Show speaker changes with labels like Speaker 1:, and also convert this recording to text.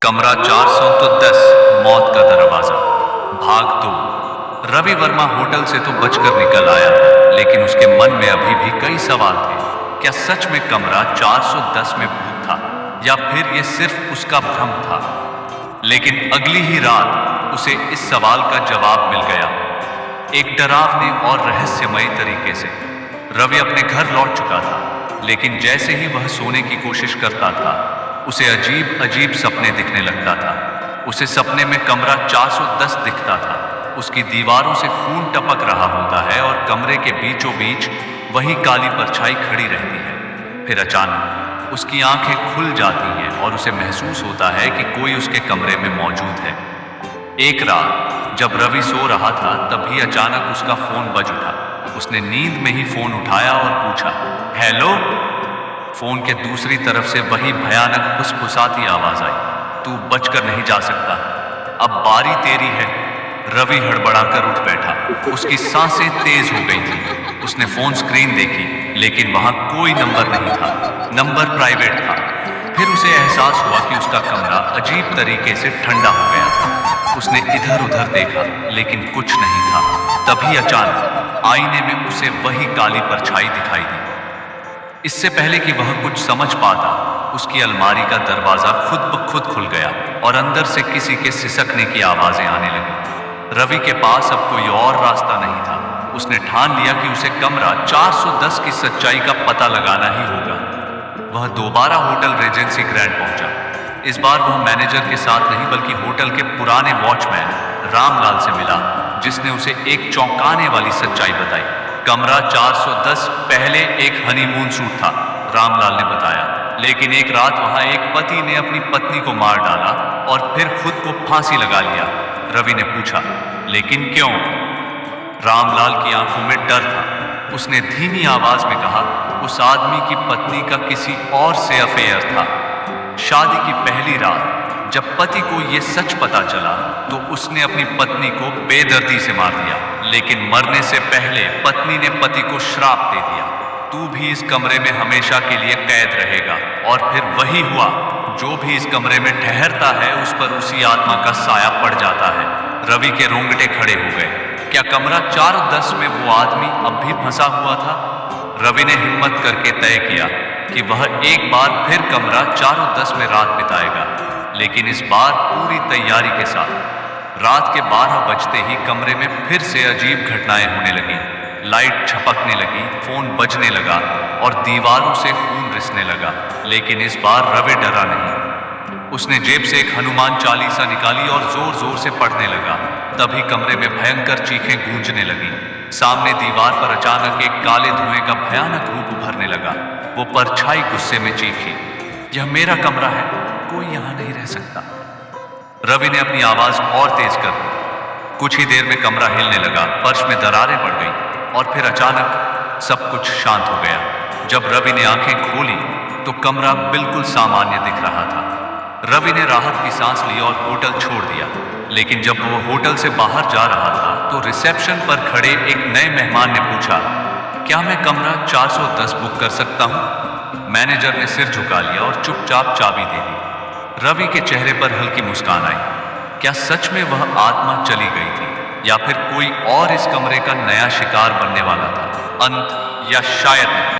Speaker 1: कमरा 410 मौत का दरवाजा भाग 2। रवि वर्मा होटल से तो बचकर निकल आया था, लेकिन उसके मन में अभी भी कई सवाल थे। क्या सच में कमरा 410 में भूत था, या फिर यह सिर्फ उसका भ्रम था? लेकिन अगली ही रात उसे इस सवाल का जवाब मिल गया, एक डरावने और रहस्यमय तरीके से। रवि अपने घर लौट चुका था, लेकिन जैसे ही वह सोने की कोशिश करता था, उसे अजीब अजीब सपने दिखने लगता था। उसे सपने में कमरा 410 दिखता था। उसकी दीवारों से खून टपक रहा होता है और कमरे के बीचों बीच वही काली परछाई खड़ी रहती है। फिर अचानक उसकी आंखें खुल जाती हैं और उसे महसूस होता है कि कोई उसके कमरे में मौजूद है। एक रात जब रवि सो रहा था, तभी अचानक उसका फोन बज उठा। उसने नींद में ही फोन उठाया और पूछा, हेलो। फोन के दूसरी तरफ से वही भयानक फुसफुसाती आवाज आई, तू बचकर नहीं जा सकता, अब बारी तेरी है। रवि हड़बड़ाकर उठ बैठा। उसकी सांसें तेज हो गई थी। उसने फोन स्क्रीन देखी, लेकिन वहां कोई नंबर नहीं था। नंबर प्राइवेट था। फिर उसे एहसास हुआ कि उसका कमरा अजीब तरीके से ठंडा हो गया था। उसने इधर उधर देखा, लेकिन कुछ नहीं था। तभी अचानक आईने में उसे वही काली परछाई दिखाई दी। इससे पहले कि वह कुछ समझ पाता, उसकी अलमारी का दरवाजा खुद ब खुद खुल गया और अंदर से किसी के सिसकने की आवाजें आने लगी। रवि के पास अब कोई और रास्ता नहीं था। उसने ठान लिया कि उसे कमरा 410 की सच्चाई का पता लगाना ही होगा। वह दोबारा होटल रेजेंसी ग्रैंड पहुंचा। इस बार वह मैनेजर के साथ नहीं, बल्कि होटल के पुराने वॉचमैन रामलाल से मिला, जिसने उसे एक चौंकाने वाली सच्चाई बताई। कमरा 410 पहले एक हनीमून सूट था, रामलाल ने बताया, लेकिन एक रात वहां एक पति ने अपनी पत्नी को मार डाला और फिर खुद को फांसी लगा लिया। रवि ने पूछा, लेकिन क्यों? रामलाल की आंखों में डर था। उसने धीमी आवाज में कहा, उस आदमी की पत्नी का किसी और से अफेयर था। शादी की पहली रात जब पति को यह सच पता चला, तो उसने अपनी पत्नी को बेदर्दी से मार दिया, लेकिन मरने से पहले पत्नी ने पति को श्राप दे दिया, तू भी इस कमरे में हमेशा के लिए कैद रहेगा। और फिर वही हुआ। जो भी इस कमरे में ठहरता है, उस पर उसी आत्मा का साया पड़ जाता है। रवि के रोंगटे खड़े हो गए। क्या कमरा 410 में वो आदमी अब भी फंसा हुआ था? रवि ने हिम्मत करके तय किया कि वह एक बार फिर कमरा 410 में रात बिताएगा, लेकिन इस बार पूरी तैयारी के साथ। रात के 12 बजते ही कमरे में फिर से अजीब घटनाएं होने लगी। लाइट छपकने लगी, फोन बजने लगा और दीवारों से खून रिसने लगा। लेकिन इस बार रवि डरा नहीं। उसने जेब से एक हनुमान चालीसा निकाली और जोर जोर से पढ़ने लगा। तभी कमरे में भयंकर चीखें गूंजने लगी। सामने दीवार पर अचानक एक काले धुएं का भयानक रूप उभरने लगा। वो परछाई गुस्से में चीखी, यह मेरा कमरा है, कोई यहां नहीं रह सकता। रवि ने अपनी आवाज और तेज कर दी। कुछ ही देर में कमरा हिलने लगा, फर्श में दरारें पड़ गई और फिर अचानक सब कुछ शांत हो गया। जब रवि ने आंखें खोली, तो कमरा बिल्कुल सामान्य दिख रहा था। रवि ने राहत की सांस ली और होटल छोड़ दिया। लेकिन जब वो होटल से बाहर जा रहा था, तो रिसेप्शन पर खड़े एक नए मेहमान ने पूछा, क्या मैं कमरा 410 बुक कर सकता हूं? मैनेजर ने सिर झुका लिया और चुपचाप चाबी दे दी। रवि के चेहरे पर हल्की मुस्कान आई। क्या सच में वह आत्मा चली गई थी, या फिर कोई और इस कमरे का नया शिकार बनने वाला था? अंत या शायद नहीं।